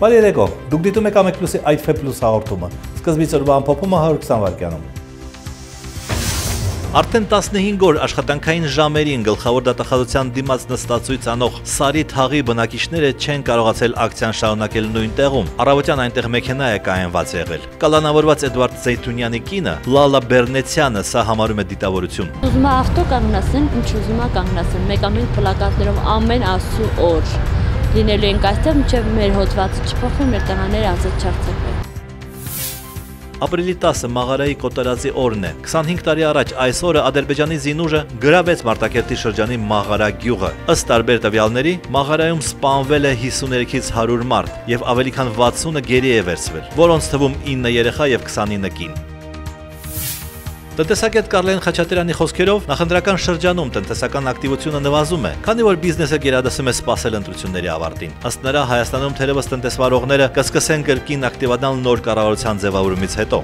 Բարի երեկո, դուք դիտում եք Ամեկ+-ի ITV+ հաղորդումը, սկզբից օրվա ամփոփումը 120 վայրկյանում։ Արդեն 15 օր աշխատանքային ժամերին գլխավոր դատախազության դիմաց նստածույց անող Սարի թաղի բնակիչները չեն կարողացել ակցիան շարունակել նույն տեղում։ Առավոտյան այնտեղ մեքենա է կայանված եղել։ Կալանավորված Էդվարդ Զեյթունյանի կինը Լալա Բերնեցյանը սա համարում է դիտավորություն։ Ուզում է ավտո կանգնացնեն, ինչ ուզում է կանգնացնեն, մեկ պլակատներով ամեն աստծու օր լինելու ենք այստեղ, մինչև մեր հոդվածը չփոխվի, մեր տղաները ազատ չարձակվեն։ Ապրիլի 10-ը Մաղարայի կոտորածի օրն է։ 25 տարի առաջ այս օրը Ադրբեջանի զինուժը գրավեց Մարտակերտի շրջանի Մաղարա գյուղը։ Ըստ տարբեր տվյալների, Մաղարայում սպանվել է 53-ից 100 մարդ եւ ավելի քան 60-ը գերի է վերցվել, որոնց թվում 9 երեխա եւ 29 կին։ Տնտեսագետ Կարլեն Խաչատրյանի խոսքերով նախընտրական շրջանում տնտեսական ակտիվությունը նվազում է, քանի որ բիզնեսը գերադասում է սպասել ընտրությունների ավարտին։ Ըստ նրա, Հայաստանում թերևս տնտեսվարողները կսկսեն կրկին ակտիվանալ նոր կառավարության ձևավորումից հետո։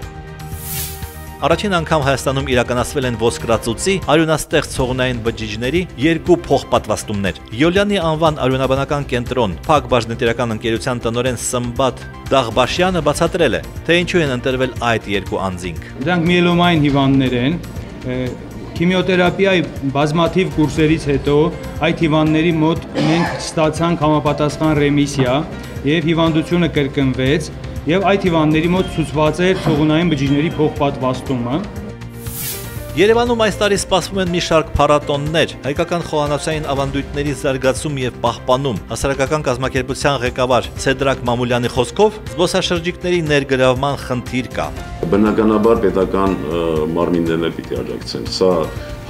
Առաջին անգամ Հայաստանում իրականացվել են ոսկրածուծի արյունաստեղծ ցողունային բջիջների 2 փոխպատվաստումներ։ Յոլյանի անվան արյունաբանական կենտրոն Փակ բաժնետիրական ընկերության տնօրեն Սմբատ Դաղբաշյանը բացատրել է, թե ինչու են ընտրվել այդ 2 անձինք։ Դրանք միելոմային հիվանդներ են։ Քիմիոթերապիայի բազմաթիվ կուրսերից հետո այդ հիվանդների մոտ մենք ստացանք համապատասխան ռեմիսիա եւ հիվանդությունը կրկնվեց։ Եվ այդ հիվանդների մոտ ցուցված էր ցողունային բջիջների փոխպատվաստումը։ Երևանում այս տարի սպասվում են մի շարք փառատոններ, հայկական խոհանոցային ավանդույթների զարգացում եւ պահպանում։ Հասարակական կազմակերպության ղեկավար Ցեդրակ Մամուլյանի խոսքով զբոսաշրջիկների ներգրավման խնդիր կա։ Բնականաբար պետական մարմիններն պիտի աջակցեն։ Սա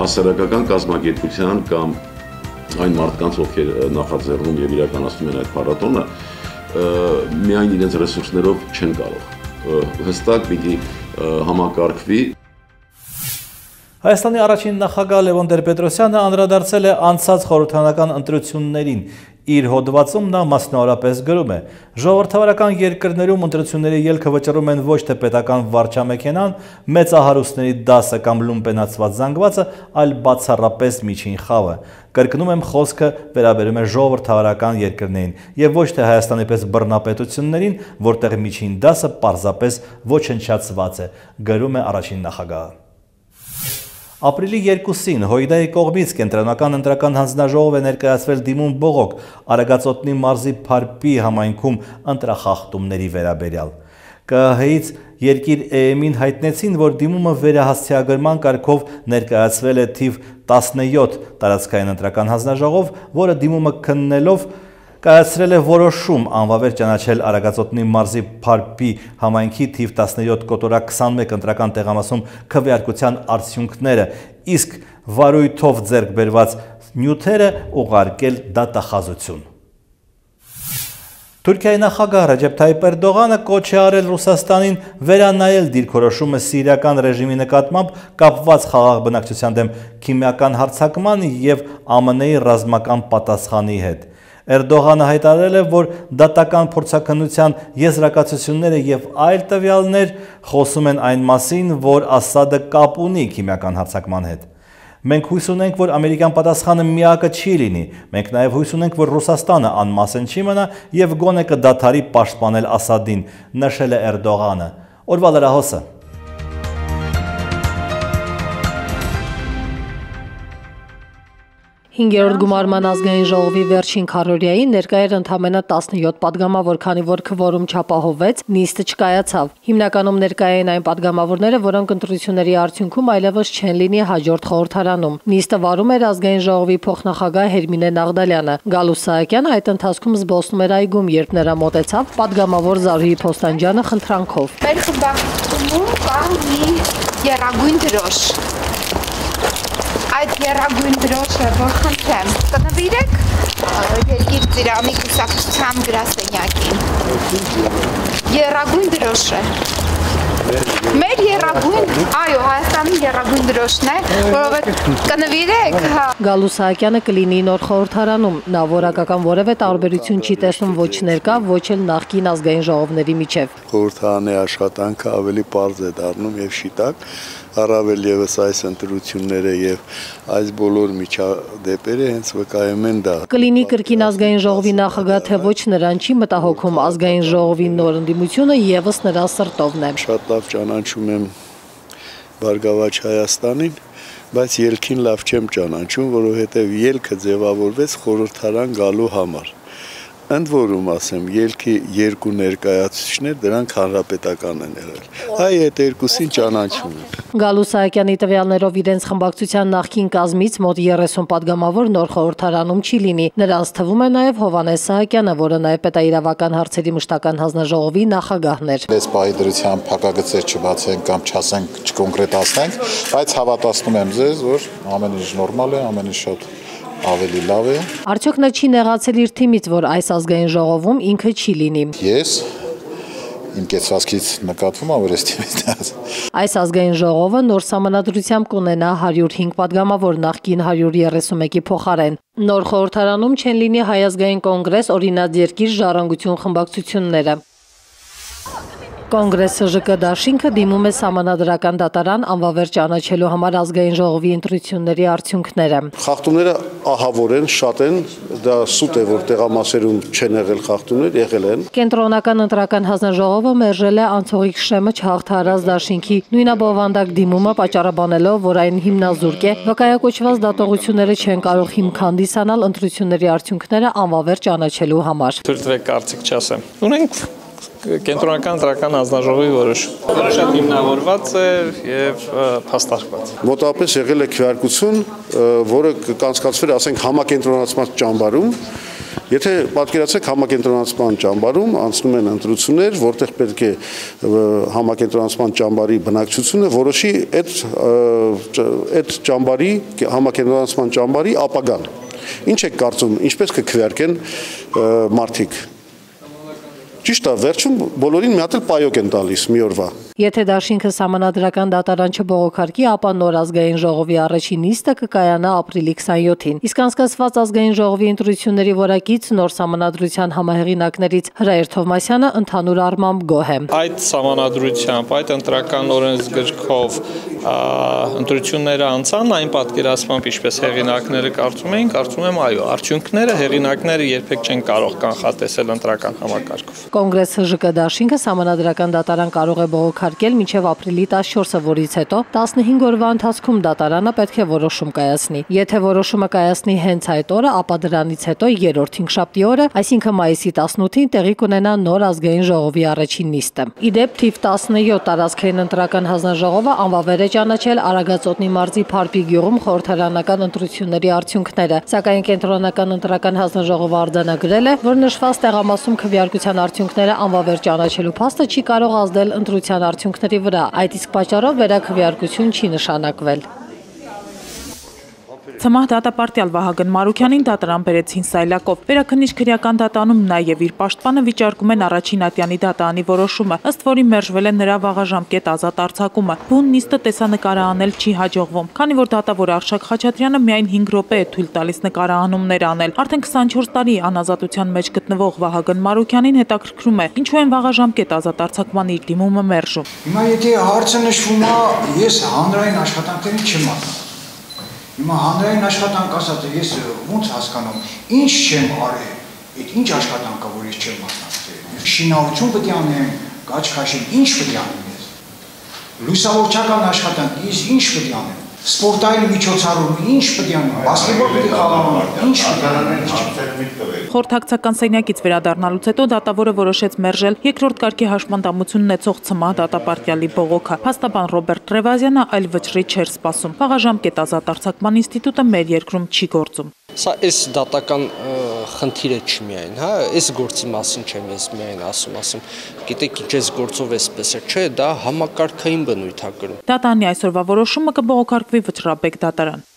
հասարակական կազմակերպության կամ այն մարդկանց, ովքեր նախաձեռնում եւ իրականացնում են այդ փառատոնը, միայն իրենց ռեսուրսներով չեն կարող, հստակ պիտի համակարգվի։ Հայաստանի առաջին նախագահ Լևոն Տեր-Պետրոսյանը անդրադարձել է անցած խորհրդարանական ընտրություններին։ Իր հոդվածում նա մասնավորապես գրում է. «Ժողովրդավարական երկրներում ընտրությունների ելքը վճռում են ոչ թե պետական վարչամեքենան, մեծահարուստների դասը կամ լումպենացված զանգվածը, այլ բացառապես միջին խավը։ Կրկնում եմ, խոսքը վերաբերում է ժողովրդավարական երկրներին եւ ոչ թե Հայաստանի պես բռնապետություններին, որտեղ միջին դասը պարզապես ոչնչացված է», գրում է առաջին նախագահը։ Ապրիլի 2-ին Հույդայի կողմից կենտրոնական ընտրական հանձնաժողով է ներկայացվել դիմում բողոք Արագածոտնի մարզի Փարպի համայնքում ընտրախախտումների վերաբերյալ։ ԿՀ-ից Երկիր ԵՄ-ին հայտնեցին, որ դիմումը վերահասցեագրման կարգով ներկայացվել է թիվ 17 տարածքային ընտրական հանձնաժողով, որը դիմումը քննելով կայացրել է որոշում անվավեր ճանաչել Արագածոտնի մարզի Փարպի համայնքի թիվ 17 կոտորակ 21 ընտրական տեղամասում քվեարկության արդյունքները, իսկ վարույթով ձեռք բերված նյութերը ուղարկել դատախազություն։ Թուրքիայի նախագահ Ռեջեփ Թայիփ Էրդողանը կոչ է արել Ռուսաստանին վերանայել դիրքորոշումը սիրիական ռեժիմի նկատմամբ կապված խաղաղ բնակչության դեմ քիմիական հարձակման եւ ԱՄՆ-ի ռազմական պատասխանի հետ։ Էրդողանը հայտարարել է, որ դատական փորձաքննության եզրակացությունները եւ այլ տվյալներ խոսում են այն մասին, որ Ասադը կապ ունի քիմիական հարձակման հետ։ Մենք հույս ունենք, որ ամերիկյան պատասխանը միակը չի լինի։ Մենք նաև հույս ունենք, որ Ռուսաստանը անմասն չի մնա եւ գոնե կդադարի պաշտպանել Ասադին, նշել է Էրդողանը։ Օրվա լրահոսը։ 5-րդ գումարման ազգային ժողովի վերջին քառորյային ներկա էր ընդամենը 17 падգամավոր, քանի որ քվորում չապահովվեց, նիստը չկայացավ։ Հիմնականում ներկա էին այն падգամավորները, որոնք ընտրությունների արդյունքում այլևս չեն լինի հաջորդ խորհրդարանում։ Նիստը վարում էր ազգային ժողովի փոխնախագահ Հերմինե Նաղդալյանը։ Գալուս Սահակյանը այդ ընթացքում զբոսնում էր այգում, երբ նրա մոտեցավ падգամավոր Զարուհի Փոստանջյանը խնդրանքով։ Մեր խմբակցությունում կա մի եռագույն դրոշ։ Այդ եռագույն դրոշը որ խնդրեմ, կնվիրեք Երկիր ծիրանի կուսակցության գրասենյակին։ Եռագույն դրոշը։ Մեր եռագույն, այո, Հայաստանի եռագույն դրոշն է, որովհետև կնվիրեք։ Գալուս Սահակյանը կլինի նոր խորհրդարանում։ Նա որակական որևէ տարբերություն չի տեսնում ոչ ներկա, ոչ էլ նախկին ազգային ժողովների միջև։ խորհրդարանի աշխատանքը ավելի պարզ է դառնում եւ շիտակ, առավել եւս այս ընտրությունները եւ այս բոլոր միջադեպերը հենց վկայում են դա։ Կլինի կրկին ազգային ժողովի նախագահ, թե ոչ նրան չի մտահոգում ազգային ժողովի նոր ընդդիմությունը եւս նրա սրտովն է։ Շատ լավ ճանաչում եմ Բարգավաճ Հայաստանին, բայց ելքին լավ չեմ ճանաչում, որովհետեւ ելքը ձևավորվեց խորհրդարան գալու համար։ Ընդ որում ասեմ, ելքի երկու ներկայացուցիչներ դրանք հանրապետական են եղել։ Այ այդ երկուսին ճանաչում եմ։ Գալու Սահակյանի տվյալներով իրենց խմբակցության նախկին կազմից մոտ 30 падգամավոր նոր խորհրդարանում չի լինի։ Նրանց թվում է նաև Հովհաննես Սահակյանը, որը նաև պետաիրավական հարցերի մշտական հանձնաժողովի նախագահն էր։ Այս պահի փակագծեր չբացենք կամ չասենք, չկոնկրետացնենք, բայց հավատացնում եմ ձեզ, որ ամեն ինչ նորմալ է, ամեն ինչ շատ ավելի լավ է։ Արդյոք նա չի նեղացել իր թիմից, որ այս ազգային ժողովում ինքը չի լինի։ Ես իմ կեցվածքից նկատվում եմ, որ ես թիմից նեղացել։ Այս ազգային ժողովը նոր սահմանադրությամբ կունենա 105 падգամավոր նախկին 131-ի փոխարեն։ Նոր խորհրդարանում չեն լինի Հայ ազգային կոնգրես, օրինաց երկիր, Ժառանգություն խմբակցությունները։ Կոնգրեսը ԺԿ դաշինքը դիմում է սահմանադրական դատարան անվավեր ճանաչելու համար ազգային ժողովի ընտրությունների արդյունքները։ Խախտումները ահավոր են, շատ են, դա սուտ է, որ տեղամասերում չեն եղել խախտումներ, եղել են։ Կենտրոնական ընտրական հանձնաժողովը մերժել է անցողիկ շեմը չհաղթահարած դաշինքի նույնաբովանդակ դիմումը պատճառաբանելով, որ այն հիմնազուրկ է, վկայակոչված դատողությունները չեն կարող հիմք հանդիսանալ ընտրությունների արդյունքները անվավեր ճանաչելու համար։ Թույլ կարծիք չասեմ։ Ունենք Կենտրոնական ընտրական հանձնաժողովի որոշում։ Որոշը հիմնավորված է եւ փաստարկված։ Մոտավորապես եղել է քվեարկություն, որը կանցկացվել, ասենք, համակենտրոնացման ճամբարում։ Եթե պատկերացեք համակենտրոնացման ճամբարում անցնում են ընտրություններ, որտեղ պետք է համակենտրոնացման ճամբարի բնակչությունը որոշի այդ ճամբարի համակենտրոնացման ճամբարի ապագան։ Ինչ եք կարծում, ինչպես կքվեարկեն մարդիկ։ Ճիշտ է, վերջում բոլորին մի հատ էլ պայոկ են տալիս մի օրվա։ Եթե դաշինքը սահմանադրական դատարան չբողոքարկի, ապա նոր ազգային ժողովի առաջին նիստը կկայանա ապրիլի 27-ին։ Իսկ անցկացված ազգային ժողովի ընտրությունների որակից նոր սահմանադրության համահեղինակներից Հրայր Թովմասյանը ընդհանուր առմամբ գոհ է։ Այդ սահմանադրությամբ, այդ ընտրական օրենսգրքով ընտրությունները անցան, այն պատկերացմամբ, ինչպես հեղինակները կարծում էին, կարծում եմ այո, արդյունքները հեղինակները երբեք չեն կարող կանխատեսել ընտրական համակարգով։ Կոնգրեսը ԺԿ դաշինքը սահմանադրական դատարան կարող է բողոքարկել մինչև ապրիլի 14-ը, որից հետո 15 օրվա ընթացքում դատարանը պետք է որոշում կայացնի։ Եթե որոշումը կայացնի հենց այդ օրը, ապա դրանից հետո երրորդ հինգշաբթի օրը, այսինքն մայիսի 18-ին տեղի կունենա նոր ազգային ժողովի առաջին նիստը։ Իդեպ թիվ 17 տարածքային ընտրական հանձնաժողովը անվավեր է ճանաչել Արագածոտնի մարզի Փարպի գյուղում խորհրդարանական ընտրությունների արդյունքները, սակայն կենտրոնական ընտրական հանձնաժողովը արձանագրել է, որ նշված տեղամասում քվեարկության արդյունքները անվավեր ճանաչելու փաստը չի կարող ազդել ընտրության արդյունքների վրա, այդ իսկ պատճառով վերաքվեարկություն չի նշանակվել։ Ցմահ դատապարտյալ Վահագն Մարուքյանին դատարան բերեցին Սայլակով։ Վերաքննիչ քրեական դատանում նաև իր պաշտպանը վիճարկում են առաջին ատյանի դատարանի որոշումը, ըստ որի մերժվել է նրա վաղաժամկետ ազատ արձակումը։ Բուն նիստը տեսանկարը անել չի հաջողվում, քանի որ դատավոր Արշակ Խաչատրյանը միայն 5 րոպե է թույլ տալիս նկարահանումներ անել։ Արդեն 24 տարի անազատության մեջ գտնվող Վահագն Մարուքյանին հետաքրքրում է, ինչու են վաղաժամկետ ազատ արձակման իր դիմումը մերժում։ Հիմա եթե հարցը նշվում է, ես հանրային աշխատանքներին չեմ անում։ Հիմա հանրային աշխատանք ասած ես ոնց հասկանում, ինչ չեմ արել, այդ ինչ աշխատանք է, որ ես չեմ մասնակցել։ Շինարարություն պետք է անեմ, գաչ քաշեմ, ինչ պետք է անեմ ես։ Լուսավորչական աշխատանք, ես ինչ պետք է անեմ։ Սպորտային միջոցառում, ինչ պետք է անեմ, բասկետբոլ պետք է խաղամ, ինչ պետք է անեմ։ Խորհրդակցական սենյակից վերադառնալուց հետո դատավորը որոշեց մերժել երկրորդ կարգի հաշմանդամություն ունեցող ցմահ դատապարտյալի բողոքը։ Փաստաբան Ռոբերտ Ռևազյանը այլ վճռի չէր սպասում։ Վաղաժամկետ ազատ արձակման ինստիտուտը մեր երկրում չի գործում։ Սա այս դատական խնդիրը չի միայն, հա, այս գործի մասին չեմ ես միայն ասում, գիտեք ինչ այս գործով էսպես է, չէ, դա համակարգային բնույթ է կրում։ Դատարանի այսօրվա որոշումը կբողոքարկվի վճռաբեկ դատարան։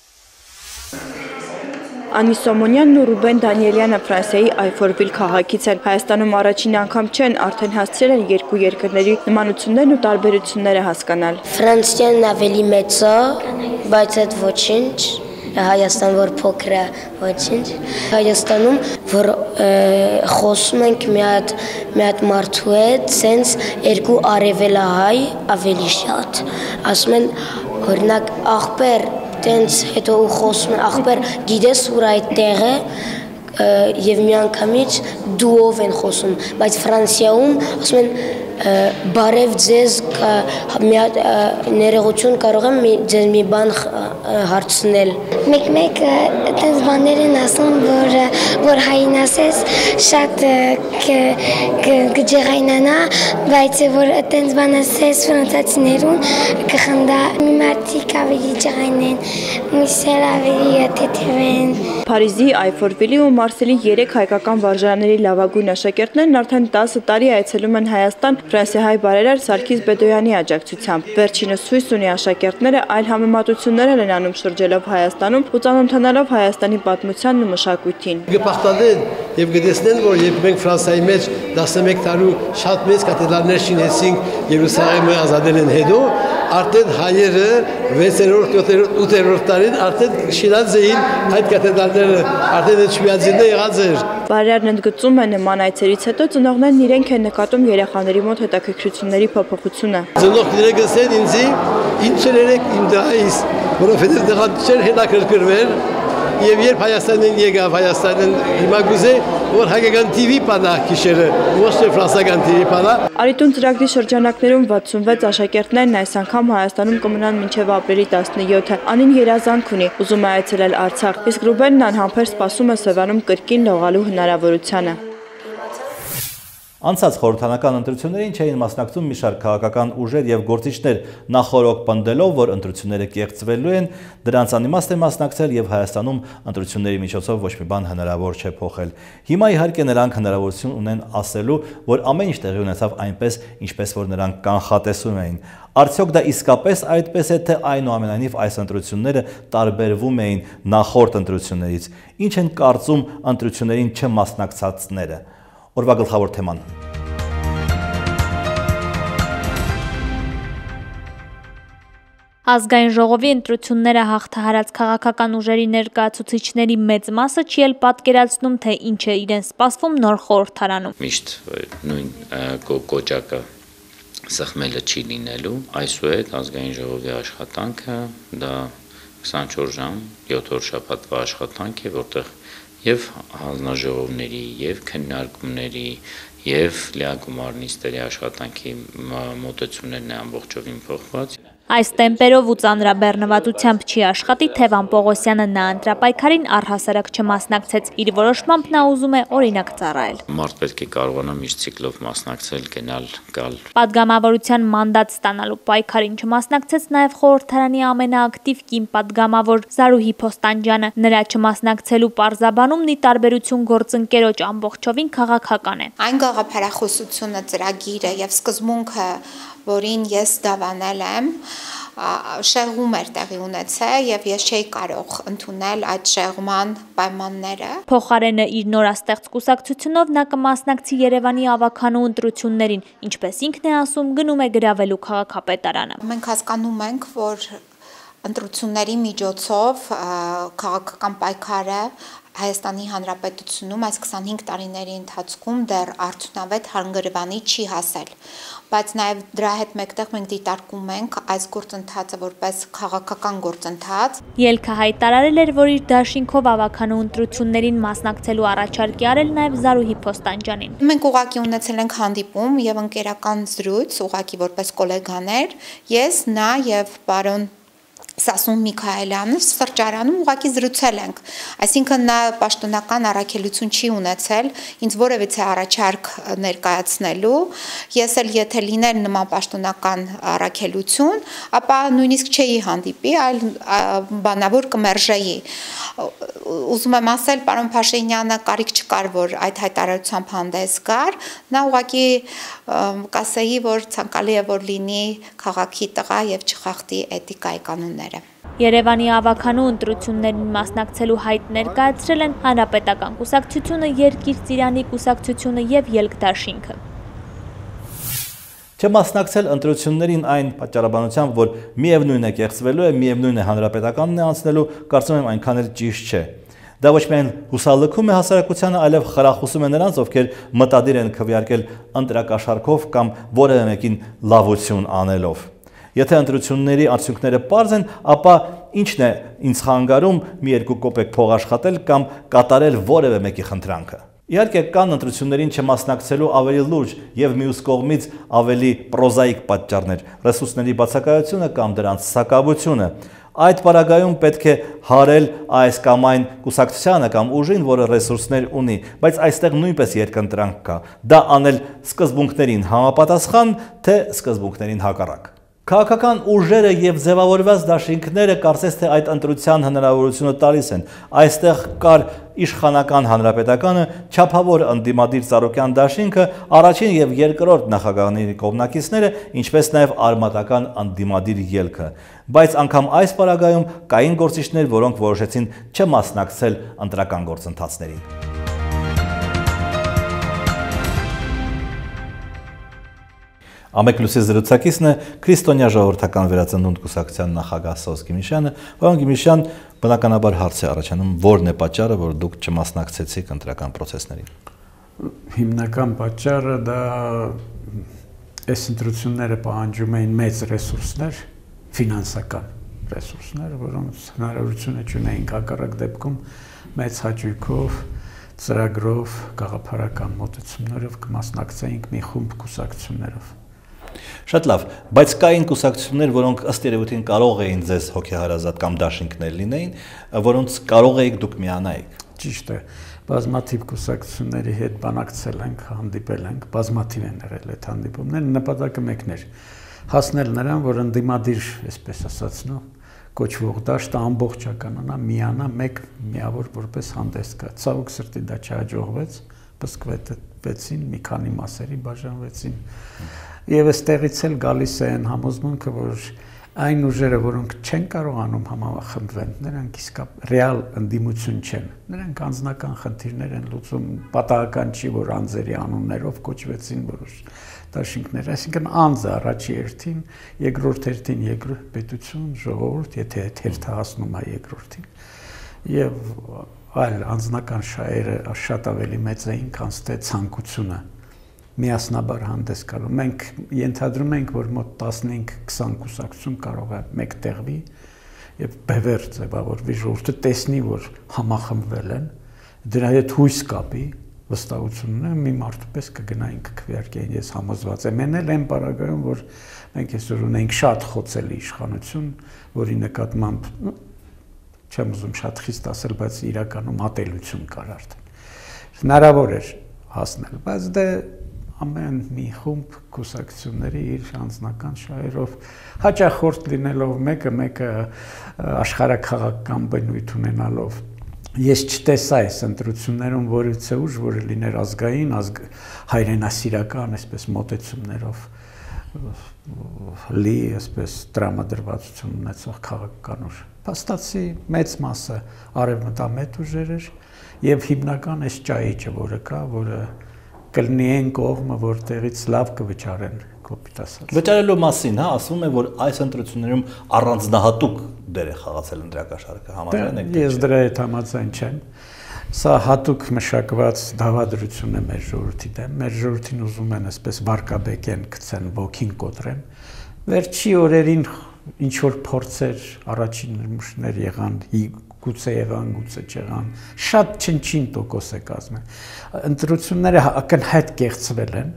Անի Սոմոնյանն ու Ռուբեն Դանիելյանը Ֆրանսիայի Այֆորվիլ քաղաքից են։ Հայաստանում առաջին անգամ չեն, արդեն հասցրել են երկու երկրների նմանություններն ու տարբերությունները հասկանալ։ Ֆրանսիան ավելի մեծ է, բայց այդ ոչինչ, Հայաստան, որ փոքր է, ոչինչ։ Հայաստանում, որ խոսում ենք մի հատ մարդու հետ, սենց երկու արևելահայ ավելի շատ։ Ասում են, օրինակ, աղբեր, տենց հետո ու խոսում են, աղբեր, գիտես ուր այդ տեղը, և մի անգամից դուով են խոսում, բայց Ֆրանսիայում ասում են բարև ձեզ ներողություն կարող եմ ձեզ մի բան հարցնել։ Մեկ այդպես բաներ են ասում, որ հային ասես շատ կջեղայնանա, բայց որ այդպես բան ասես ֆրանսիացիներուն կխնդա մի մարդիկ ավելի ջղայն են, միսել ավելի թեթև են։ Փարիզի, Այֆորվիլի ու Մարսելի 3 հայկական վարժարանների լավագույն աշակերտներն արդեն 10 տարի այցելում են Հայաստան ֆրանսիահայ բարերար Սարգիս Բեդոյանի աջակցությամբ։ Վերջինս հույս ունի աշակերտները այլ համեմատություններ են անում շրջելով Հայաստանում ու ծանոթանալով Հայաստանի պատմությանն ու մշակույթին։ Կպահտանեն եւ կտեսնեն, որ երբ մենք Ֆրանսիայի մեջ 11 տարու շատ մեծ կաթեդրալներ շինեցինք Երուսաղեմը ազատելեն հետո, արդեն հայերը 6-րդ, 7-րդ, 8-րդ տարին արդեն շինած էին այդ կաթեդրալները, արդեն չմիածինը եղած էր։ Բարերարն ընդգծում է նման այցերից հետո ծնողներն իրենք են նկատում երեխաների մոտ հետաքրքրությունների փոփոխությունը։ Ծնողները գսեն ինձ ինչ երեք իմ դայիս, որովհետև դեռ չէր հետաքրքրվել եւ երբ Հայաստանին եկավ Հայաստանին հիմա գուզե որ հայկական TV պանա քիշերը ոչ թե ֆրանսիական TV պանա։ Արիտուն ծրագրի շրջանակներում 66 աշակերտներն այս անգամ Հայաստանում կմնան մինչև ապրիլի 17-ը։ Անին երազանք ունի, ուզում է այցելել Արցախ, իսկ Ռուբենն անհամբեր սպասում է Սևանում կրկին լողալու հնարավորությանը։ Անցած խորհրդանական ընտրություններին չէին մասնակցում մի շարք քաղաքական ուժեր եւ գործիչներ, նախորոք պնդելով, որ ընտրությունները կեղծվելու են, դրանց անիմաստ է մասնակցել եւ Հայաստանում ընտրությունների միջոցով ոչ մի բան հնարավոր չէ փոխել։ Հիմա իհարկե նրանք հնարավորություն ունեն ասելու, որ ամեն ինչ տեղի ունեցավ այնպես, ինչպես որ նրանք կանխատեսում էին։ Արդյոք դա իսկապես այդպես է, թե այնուամենայնիվ այս ընտրությունները տարբերվում էին նախորդ ընտրություններից։ Ինչ են կարծում ընտրություններին չմասնակցածները։ Օրվա գլխավոր թեման։ Ազգային ժողովի ընտրությունները հաղթահարած քաղաքական ուժերի ներկայացուցիչների մեծ մասը չի էլ պատկերացնում, թե ինչ է իրեն սպասվում նոր խորհրդարանում։ Միշտ նույն կոճակը սխմելը չի լինելու, այսուհետ ազգային ժողովի աշխատանքը դա 24 ժամ, 7 օր շաբաթվա աշխատանք է, որտեղ եւ հանձնաժողովների, եւ քննարկումների, եւ լիագումարնիստերի աշխատանքի մոտեցումներն է ամբողջովին փոխված։ Այս տեմպերով ու ծանրաբեռնվածությամբ չի աշխատի Թևան Պողոսյանը, նա ընտրապայքարին առհասարակ չմասնակցեց, իր որոշմամբ նա ուզում է օրինակ ծառայել։ Մարդ պետք է կարողանա միշտ ցիկլով մասնակցել, գնալ, գալ։ Պատգամավորության մանդատ ստանալու պայքարին չմասնակցեց նաև խորհրդարանի ամենաակտիվ կին պատգամավոր Զարուհի Փոստանջյանը, նրա չմասնակցելու պարզաբանումն ի տարբերություն գործընկերոջ ամբողջովին քաղաքական է։ Այն գաղափարախոսությունը, ծրագիրը եւ սկզբունքը, որին ես դավանել եմ, շեղում էր տեղի ունեցել եւ ես չէի կարող ընդունել այդ շեղման պայմանները։ Փոխարենը իր նորաստեղծ կուսակցությունով նա կմասնակցի Երևանի ավականու ընտրություններին, ինչպես ինքն է ասում, գնում է գրավելու քաղաքապետարանը։ Մենք հասկանում ենք, որ ընտրությունների միջոցով քաղաքական պայքարը Հայաստանի Հանրապետությունում այս 25 տարիների ընթացքում դեռ արդյունավետ հանգրվանի չի հասել, բայց նաև դրա հետ մեկտեղ մենք դիտարկում ենք այս գործընթացը որպես քաղաքական գործընթաց։ Ելքը հայտարարել էր, որ իր դաշինքով ավականու ընտրություններին մասնակցելու առաջարկ է արել նաև Զարուհի Փոստանջյանին։ Մենք ուղղակի ունեցել ենք հանդիպում եւ ընկերական զրույց, ուղղակի որպես գոլեգաներ, ես, նա եւ պարոն Սասուն Միքայելյանը սրճարանում ուղղակի զրուցել ենք, այսինքն նա պաշտոնական առաքելություն չի ունեցել ինձ որևիցե առաջարկ ներկայացնելու, ես էլ եթե լիներ նման պաշտոնական առաքելություն, ապա նույնիսկ չէի հանդիպի, այլ բանավոր կմերժեի։ Ուզում եմ ասել, պարոն Փաշինյանը կարիք չկար, որ այդ հայտարարությամբ հանդես գար, նա ուղղակի կասեի, որ ցանկալի է, որ լինի քաղաքի տղա եւ չխախտի էթիկայի կանոնները։ Երևանի ավականու ընտրություններին մասնակցելու հայտ ներկայացրել են Հանրապետական կուսակցությունը, Երկիր Ծիրանի կուսակցությունը եւ Ելք դաշինքը։ Չմասնակցել ընտրություններին այն պատճառաբանությամբ, որ միևնույն է կեղծվելու է, միևնույն է հանրապետականն է անցնելու, կարծում եմ այնքան էլ ճիշտ չէ։ Դա ոչ միայն հուսալքում է հասարակությանը, այլև խրախուսում է նրանց, ովքեր մտադիր են քվեարկել ընտրակաշառքով կամ որևէ մեկին լավություն անելով։ Եթե ընտրությունների արդյունքները պարզ են, ապա ինչն է ինձ խանգարում մի երկու կոպեկ փող աշխատել կամ կատարել որևէ մեկի խնդրանքը։ Իհարկե կան ընտրություններին չմասնակցելու ավելի լուրջ եւ մյուս կողմից ավելի պրոզաիկ պատճառներ՝ ռեսուրսների բացակայությունը կամ դրանց սակավությունը։ Այդ պարագայում պետք է հարել այս կամ այն կուսակցությանը կամ ուժին, որը ռեսուրսներ ունի, բայց այստեղ նույնպես երկընտրանք կա։ Դա անել սկզբունքներին համապատասխան, թե սկզբունքներին հակառակ։ Քաղաքական ուժերը եւ ձևավորված դաշինքները կարծես թե այդ ընտրության հնարավորությունը տալիս են։ Այստեղ կար իշխանական հանրապետականը, չափավոր ընդդիմադիր Ծառուկյան դաշինքը, առաջին եւ երկրորդ նախագահների կողմնակիցները, ինչպես նաեւ արմատական ընդդիմադիր ելքը։ Բայց անգամ այս պարագայում կային գործիչներ, որոնք որոշեցին չմասնակցել ընտրական գործընթացներին։ Ամեկ լուսի զրուցակիցն է քրիստոնյա ժողովրդական վերածնունդ կուսակցության նախագահ Սոս Գիմիշյանը, պարոն Գիմիշյան, բնականաբար հարց է առաջանում, որն է պատճառը, որ դուք չմասնակցեցիք ընտրական process-ներին։ Հիմնական պատճառը դա այս ընտրությունները պահանջում էին մեծ ռեսուրսներ, ֆինանսական ռեսուրսներ, որոնց հնարավորությունը չունեին հակառակ դեպքում մեծ հաճույքով, ծրագրով, գաղափարական մոտեցումներով կմասնակցեինք մի խումբ կուսակցություններով։ Շատ լավ, բայց կային կուսակցություններ, որոնք ըստ երևույթին կարող էին ձեզ հոգեհարազատ կամ դաշինքներ լինեին, որոնց կարող էիք դուք միանայիք։ Ճիշտ է, բազմաթիվ կուսակցությունների հետ բանակցել ենք, հանդիպել ենք, բազմաթիվ են եղել այդ հանդիպումները, նպատակը մեկն էր՝ հասնել նրան, որ ընդդիմադիր, այսպես ասած, կոչվող դաշտը ամբողջականանա, միանա, մեկ միավոր որպես հանդես գա։ Ցավոք սրտի դա չհաջողվեց, բսկվեցին, մի քանի մասերի բաժանվեցին։ Եվ այստեղից էլ գալիս է այն համոզմունքը, որ այն ուժերը, որոնք չեն կարողանում համախմբվել, նրանք իսկապես ռեալ ընդդիմություն չեն։ Նրանք անձնական խնդիրներ են լուծում, պատահական չի, որ անձերի անուններով կոչվեցին որոշ դաշինքներ, այսինքն անձը առաջի հերթին, երկրորդ հերթին պետություն, ժողովուրդ, եթե հերթը հասնում է երկրորդին, եւ այլ անձնական շահերը շատ ավելի մեծ էին, քան թե ցանկությունը միասնաբար հանդես գալու։ Մենք ենթադրում ենք, որ մոտ 15-20 կուսակցություն կարող է մեկ տեղվի եւ բևեռ ձևավորվի, ժողովուրդը տեսնի, որ համախմբվել են, դրա հետ հույս կապի, վստահություն ունեմ, մի մարդու պես կգնային կքվեարկեին, ես համոզված եմ, այն էլ այն պարագայում, որ մենք այսօր ունենք շատ խոցելի իշխանություն, որի նկատմամբ չեմ ուզում շատ խիստ ասել, բայց իրականում ատելություն կար արդեն։ Հնարավոր էր հասնել, բայց դե ամեն մի խումբ կուսակցությունների իր անձնական շահերով հաճախորդ լինելով մեկը աշխարհաքաղաքական բնույթ ունենալով ես չտեսա այս ընտրություններում որևէ ուժ, որը լիներ ազգային, հայրենասիրական, այսպես մոտեցումներով լի, այսպես տրամադրվածություն ունեցող քաղաքական ուժ։ Փաստացի մեծ մասը արևմտամետ ուժեր էր եւ հիմնական այս ճայիճը, որը կա, որը կլինի այն կողմը, որտեղից լավ կվճարեն, կոպիտ ասած։ Վճարելու մասին, հա, ասվում է, որ այս ընտրություններում առանձնահատուկ դեր է խաղացել ընտրակաշառքը, համաձայն եք։ Ես դրա հետ համաձայն չեմ։ Սա հատուկ մշակված դավադրություն է մեր ժողովրդի դեմ։ Մեր ժողովրդին ուզում են այսպես վարկաբեկեն գցեն, ոգին կոտրեն։ Վերջի օրերին ինչ որ փորձեր, առաջին նմուշներ եղան, գուցե եղան, գուցե չեղան, շատ չնչին տոկոս է կազմել։ Ընտրությունները ակնհայտ կեղծվել են,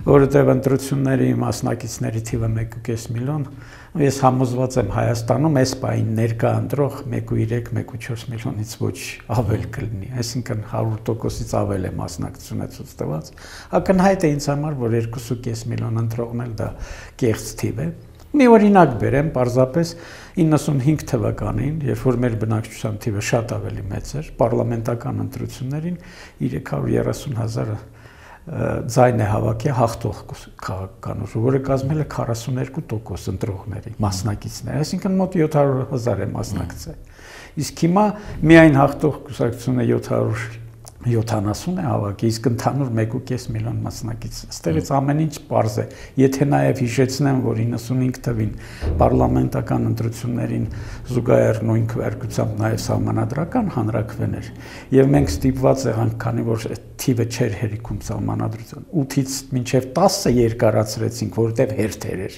որովհետև ընտրությունների մասնակիցների թիվը 1.5 միլիոն, ես համոզված եմ Հայաստանում այս պահին ներկա ընտրող 1.3, 1.4 միլիոնից ոչ ավել կլինի, այսինքն 100%-ից ավել է մասնակցությունը ցույց տված։ Ակնհայտ է ինձ համար, որ 2.5 միլիոն ընտրողն էլ դա կեղծ թիվ է։ Մի օրինակ բերեմ, պարզապես 95 թվականին, երբ որ մեր բնակչության թիվը շատ ավելի մեծ էր, պարլամենտական ընտրություններին 330,000 ձայն է հավաքի հաղթող քաղաքական ուժը, որը կազմել է 42% ընտրողների, մասնակիցների, այսինքն մոտ 700,000 է մասնակցել։ Իսկ հիմա միայն հաղթող կուսակցությունը 70 է հավաքի, իսկ ընդհանուր 1.5 միլիոն մասնակից։ Այստեղից ամեն ինչ պարզ է։ Եթե նաև հիշեցնեմ, որ 95 թվին պարլամենտական ընտրություններին զուգահեռ նույն քվեարկությամբ նաև սահմանադրական հանրաքվեն էր, եւ մենք ստիպված եղանք, քանի որ թիվը չէր հերիքում սահմանադրություն, 8-ից մինչև 10-ը երկարացրեցինք, որովհետև հերթեր էր։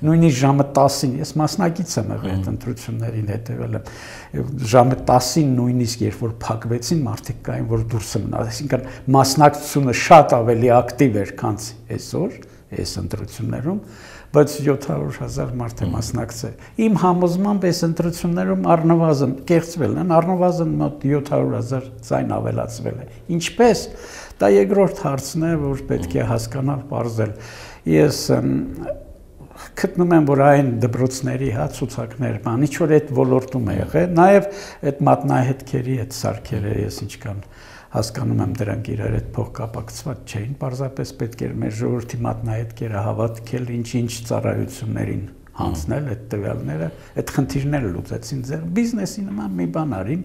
Նույնիսկ ժամը 10-ին, ես մասնակից եմ եղել այդ ընտրություններին, հետևել եմ, ժամը 10-ին նույնիսկ երբ որ փակվեցին, մարդիկ կային, որ դուրս մնաց, այսինքն մասնակցությունը շատ ավելի ակտիվ էր, քան այսօր, այս ընտրություններում, բայց 700,000 մարդ է մասնակցել։ Իմ համոզմամբ այս ընտրություններում առնվազն կեղծվել են, առնվազն մոտ 700,000 ձայն ավելացվել է։ Ինչպես, դա երկրորդ հարցն է, որ պետք է հասկանալ, պարզել։ Ես գտնում եմ, որ այն դպրոցների ցուցակներ, ինչ որ այդ ոլորտում է եղել, նաև այդ մատնահետքերի այդ սարքերը ես ինչքան հասկանում եմ, դրանք իրար հետ փոխկապակցված չէին, պարզապես պետք էր մեր ժողովրդի մատնահետքերը հավատքել ինչ-ինչ ծառայություններին հանձնել այդ տվյալները, այդ խնդիրները լուծեցին ձեր բիզնեսի նման մի բան արին,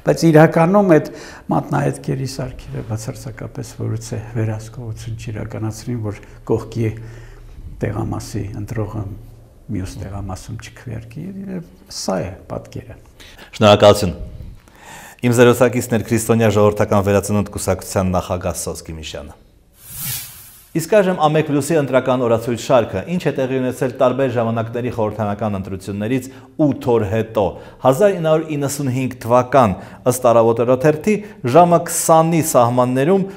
բայց իրականում այդ մատնահետքերի սարքերը բացարձակապես որից է վերահսկողություն չիրականացրին, որ կողքի տեղամասի ընտրողը մյուս տեղամասում չքվեարկի, սա է պատկերը։ Շնորհակալություն։ Իմ զրուցակիցն էր Քրիստոնյա ժողովրդական վերածնունդ կուսակցության նախագահ Սոս Գիմիշյանը։ Իսկ այժմ Ամեկ+-ի ընտրական օրացույց շարքը, ինչ է տեղի ունեցել տարբեր ժամանակների խորհրդարանական ընտրություններից 8 օր հետո։ 1995 թվական ըստ Առավոտ-օրաթերթի ժամը 20-ի սահմաններում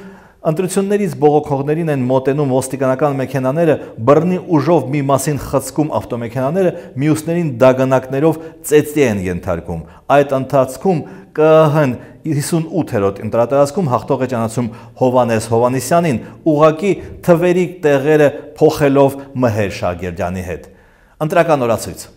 ընտրություններից բողոքողներին են մոտենում ոստիկանական մեքենաները, բռնի ուժով մի մասին խցկում ավտոմեքենաները, մյուսներին դագանակներով ծեծի են ենթարկում։ Այդ ընթացքում ԿԸՀ-ն 58-րդ ընտրատարածքում հաղթող է ճանաչում Հովհաննես Հովհաննիսյանին, ուղղակի թվերի տեղերը փոխելով Մհեր Շագերդյանի հետ։ Ընտրական օրացույց։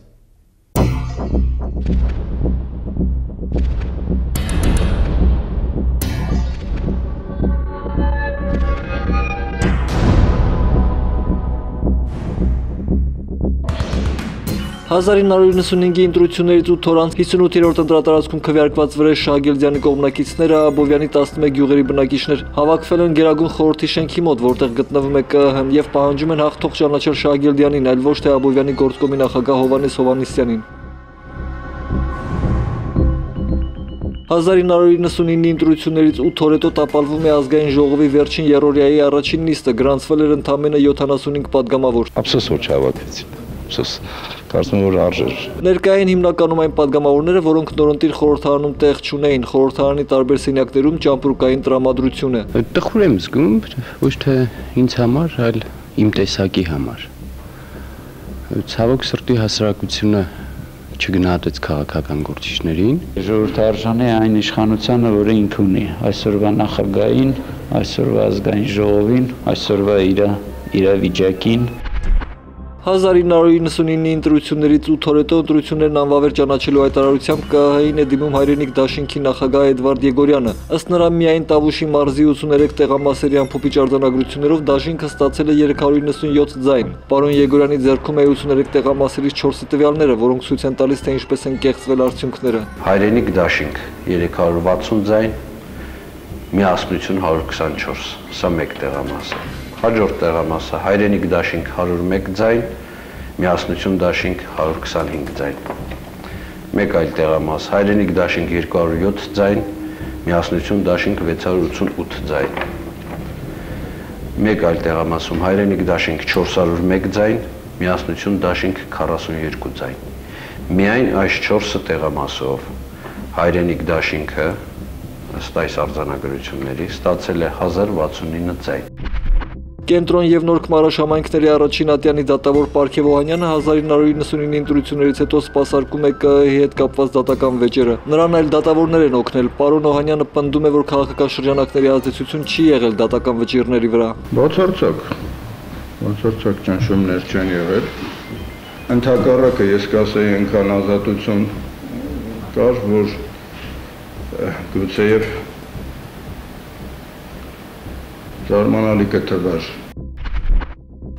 «1995-ի ընտրություններից 8 օր անց 58-րդ ընտրատարածքում քվեարկված Վրեժ Շահագերդյանի կողմնակիցները, Աբովյանի 11 գյուղերի բնակիչներ հավաքվել են Գերագույն խորհրդի շենքի մոտ, որտեղ գտնվում է ԿԸՀ-ն եւ պահանջում են հաղթող ճանաչել Շահագերդյանին, այլ ոչ թե Աբովյանի գործկոմի նախագահ Հովհաննես Հովհաննիսյանին։ 1999-ի ընտրություններից 8 օր հետո տապալվում է ազգային ժողովի վերջին երրորդյայի առաջին նիստը, գրանցվել էր ընդամենը 75 падգամավոր։ Ափսոս որ չհավաքվեցին։ Ափսոս, կարծում եմ որ արժեր։ Ներկային հիմնականում այն падգամավորները, որոնք նորընտիր խորհրդարանում տեղ չունեին, խորհրդարանի տարբեր սենյակներում ճամպրուկային տրամադրություն է։ Տխուր եմ զգում, ոչ թե ինձ համար, այլ իմ տեսակի համար։ Ցավոք սրտի հասարակությունը չգնահատեց քաղաքական գործիչներին։ Ժողովուրդը արժանի է այն իշխանությանը, որը ինքը ունի, այսօրվա նախագահին, այսօրվա ազգային ժողովին, այսօրվա իրավիճակին։ 1999-ի ընտրություններից 8 օր հետո ընտրություններն անվավեր ճանաչելու հայտարարությամբ ԿԸՀ-ին է դիմում Հայրենիք դաշինքի նախագահ Էդվարդ Եգորյանը։ Ըստ նրա միայն Տավուշի մարզի 83 տեղամասերի ամփոփիչ արձանագրություններով դաշինքը ստացել է 397 ձայն։ Պարոն Եգորյանի ձեռքում է 83 տեղամասերից 4-ի տվյալները, որոնք ցույց են տալիս, թե ինչպես են կեղծվել արդյունքները։ Հայրենիք դաշինք 360 ձայն, միասնություն 124, սա մեկ տեղամաս է։ Հաջորդ տեղամասը Հայրենիք դաշինք 101 ձայն, միասնություն դաշինք 125 ձայն։ Մեկ այլ տեղամաս Հայրենիք դաշինք 207 ձայն, միասնություն դաշինք 688 ձայն։ Մեկ այլ տեղամասում Հայրենիք դաշինք 401 ձայն, միասնություն դաշինք 42 ձայն։ Միայն այս 4 տեղամասով Հայրենիք դաշինքը ըստ այս արձանագրությունների ստացել է 1069 ձայն։ Կենտրոն եւ Նոր Քմարաշ համայնքների առաջին ատյանի դատավոր Պարքև Օհանյանը 1999-ի ընտրություններից հետո սպասարկում է ԿԸՀ-ի հետ կապված դատական վեճերը։ Նրան այլ դատավորներ են օգնել։ Պարոն Օհանյանը պնդում է, որ քաղաքական շրջանակների ազդեցություն չի եղել դատական վեճերների վրա։ Բացարձակ ճնշումներ չեն եղել։ Ընդհակառակը ես կասեի այնքան ազատություն կար, որ գուցեև զարմանալի կթվար։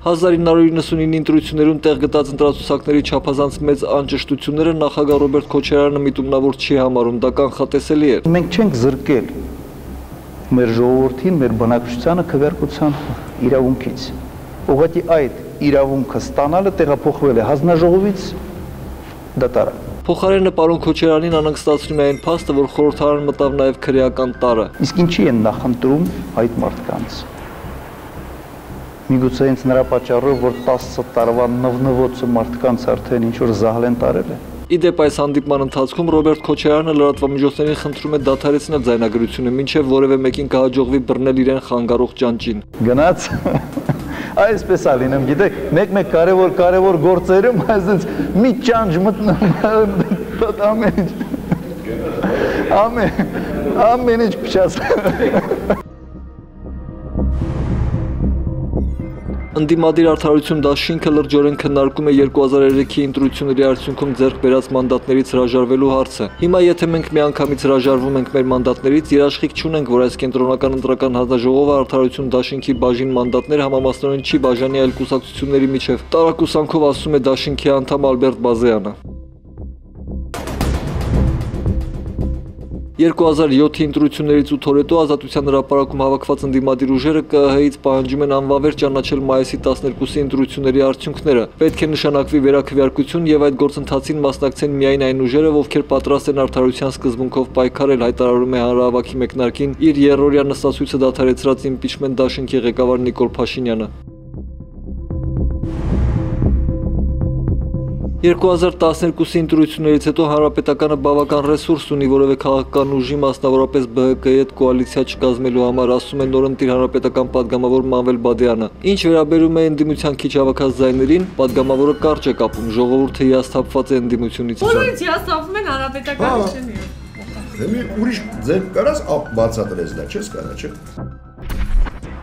1999-ի ընտրություններում տեղ գտած ընտրացուցակների չափազանց մեծ անճշտությունները նախագահ Ռոբերտ Քոչարյանը միտումնավոր չի համարում, դա կանխատեսելի էր։ Մենք չենք զրկել մեր ժողովրդին, մեր բնակչությանը քվեարկության իրավունքից։ Ուղղակի այդ իրավունքը ստանալը տեղափոխվել է հանձնաժողովից դատարան։ Փոխարենը պարոն Քոչարյանին անհանգստացնում է այն փաստը, որ խորհրդարան մտավ նաև քրեական տարը։ Իսկ ինչի են նախընտրում այդ մարդկանց։ Միգուցե ինձ նրա պատճառով, որ 10 տարվա նվնվոցը մարդկանց արդեն ինչ-որ զահլ են տարել է։ Իդեպ այս հանդիպման ընթացքում Ռոբերտ Քոչարյանը լրատվամիջոցներին խնդրում է դադարեցնել ձայնագրությունը, մինչև որևէ մեկին կհաջողվի բռնել իրեն խանգարող ճանճին։ Գնաց այսպես է լինում, գիտեք, մեկ կարևոր գործերում այսպես մի ճանճ մտնում ամեն ինչ փչաց։ Ընդդիմադիր արդարություն դաշինքը լրջորեն քննարկում է 2003-ի ընտրությունների արդյունքում ձեռք բերած մանդատներից հրաժարվելու հարցը։ Հիմա եթե մենք միանգամից հրաժարվում ենք մեր մանդատներից, երաշխիք չունենք, որ այս կենտրոնական ընտրական հանձնաժողովը արդարություն դաշինքի բաժին մանդատներ համամասնորեն չի բաժանի այլ կուսակցությունների միջև։ Տարակուսանքով ասում է դաշինքի անդամ Ալբերտ Բազեյանը։ 2007-ի ընտրություններից 8 օր հետո Ազատության հրապարակում հավաքված ընդդիմադիր ուժերը ԿԸՀ-ից պահանջում են անվավեր ճանաչել մայիսի 12-ի ընտրությունների արդյունքները։ Պետք է նշանակվի վերաքվեարկություն եւ այդ գործընթացին մասնակցեն միայն այն ուժերը, ովքեր պատրաստ են արդարության սկզբունքով պայքարել, հայտարարում է հանրահավաքի մեկնարկին իր երրորդյա նստացույցը դադարեցրած իմպիչմենտ դաշինքի ղեկավար Նիկոլ Փաշինյանը։ 2012-ի ընտրություններից հետո հանրապետականը բավական ռեսուրս ունի որևէ քաղաքական ուժի, մասնավորապես ԲՀԿ-ի հետ կոալիցիա չկազմելու համար, ասում է նորընտիր հանրապետական падգամավոր Մանվել Բադեյանը։ Ինչ վերաբերում է ընդդիմության քիչ հավաքած ձայներին, падգամավորը կարճ է կապում, ժողովուրդը հիասթափված է ընդդիմությունից։ Բոլորից հիասթափվում են հանրապետականությունից։ Դե ուրիշ ձեր կարաս բացատրես դա, չես կարա, չէ՞։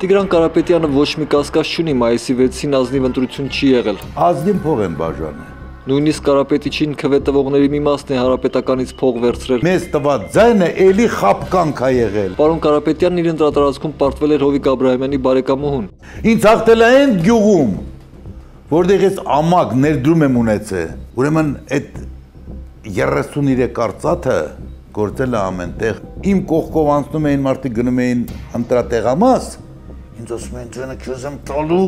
Տիգրան Կարապետյանը ոչ մի կասկած չունի, մայիսի 6-ին ազնիվ ընտրություն չի եղել։ Ազնիվ փող են բաժանել։ Նույնիսկ Կարապետիչին քվե տվողների մի մասն է հանրապետականից փող վերցրել։ Մեզ տված ձայնը էլի խապկանք է եղել։ Պարոն Կարապետյանն իր ընտրատարածքում պարտվել էր Հովիկ Աբրահամյանի բարեկամուհուն։ Ինձ հաղթել է այն գյուղում, որտեղ ես ամակ ներդրում եմ ունեցել։ Ուրեմն այդ 33 արծաթը գործել է ամենտեղ։ Իմ կողքով անցնում էին մարդիկ, գնում էին ընտրատեղամաս, ինձ ասում էին ձենը քեզ եմ տալու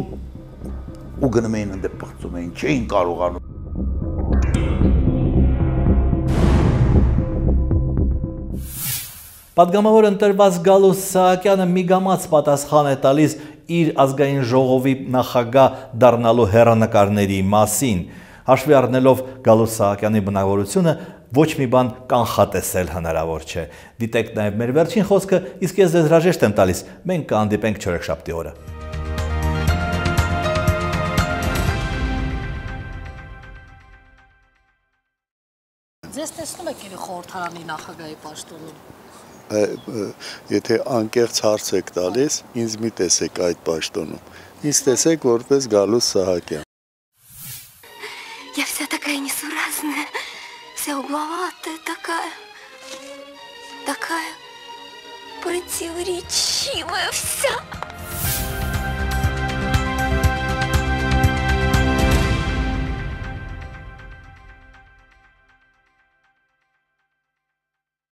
ու գնում էին ընդ պղծում էին, չէին կարողանում։ Պատգամավոր ընտրված Գալուս Սահակյանը միգամած պատասխան է տալիս իր ազգային ժողովի նախագահ դառնալու հեռանկարների մասին։ Հաշվի առնելով Գալուս Սահակյանի բնավորությունը, ոչ մի բան կանխատեսել հնարավոր չէ։ Դիտեք նաև մեր վերջին խոսքը, իսկ ես ձեզ հրաժեշտ եմ տալիս։ Մենք կհանդիպենք չորեքշաբթի օրը։ Ձեզ տեսնում եք իր խորհրդարանի նախագահի պաշտոնում։ Եթե անկեղծ հարց եք տալիս, ինձ մի տեսեք այդ պաշտոնում։ Ինձ տեսեք որպես Գալուս Սահակյան։ Я вся такая несуразная, вся угловатая, такая противоречивая вся.